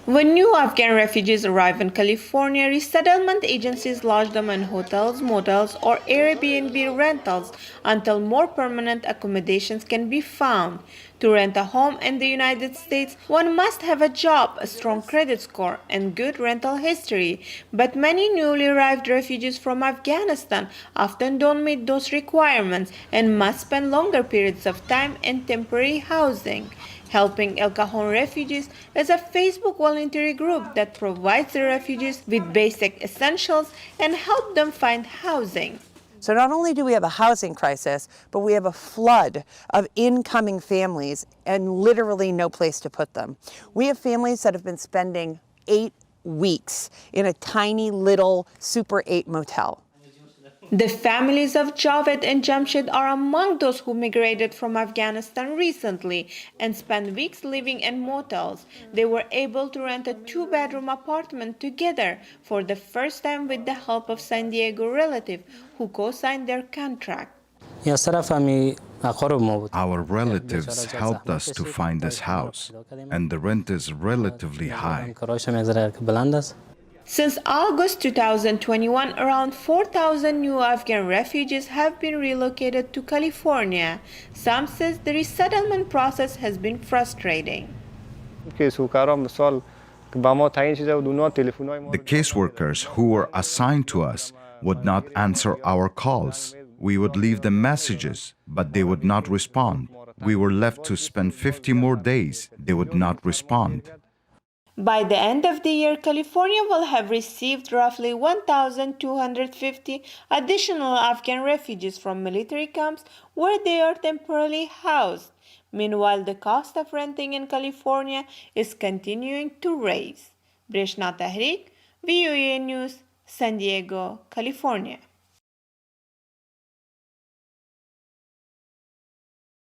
When new Afghan refugees arrive in California, resettlement agencies lodge them in hotels, motels, or Airbnb rentals until more permanent accommodations can be found. To rent a home in the United States, one must have a job, a strong credit score, and good rental history. But many newly arrived refugees from Afghanistan often don't meet those requirements and must spend longer periods of time in temporary housing. Helping El Cajon Refugees is a Facebook voluntary group that provides the refugees with basic essentials and help them find housing. So not only do we have a housing crisis, but we have a flood of incoming families and literally no place to put them. We have families that have been spending 8 weeks in a tiny little Super 8 motel. The families of Javed and Shamshad are among those who migrated from Afghanistan recently and spent weeks living in motels. They were able to rent a 2-bedroom apartment together for the first time with the help of San Diego relative who co-signed their contract. Our relatives helped us to find this house, and the rent is relatively high. Since August 2021, around 4,000 new Afghan refugees have been relocated to California. Some says the resettlement process has been frustrating. The caseworkers who were assigned to us would not answer our calls. We would leave them messages, but they would not respond. We were left to spend 50 more days. They would not respond. By the end of the year, California will have received roughly 1,250 additional Afghan refugees from military camps where they are temporarily housed. Meanwhile, the cost of renting in California is continuing to rise. Breshna Tahrik, VOA News, San Diego, California.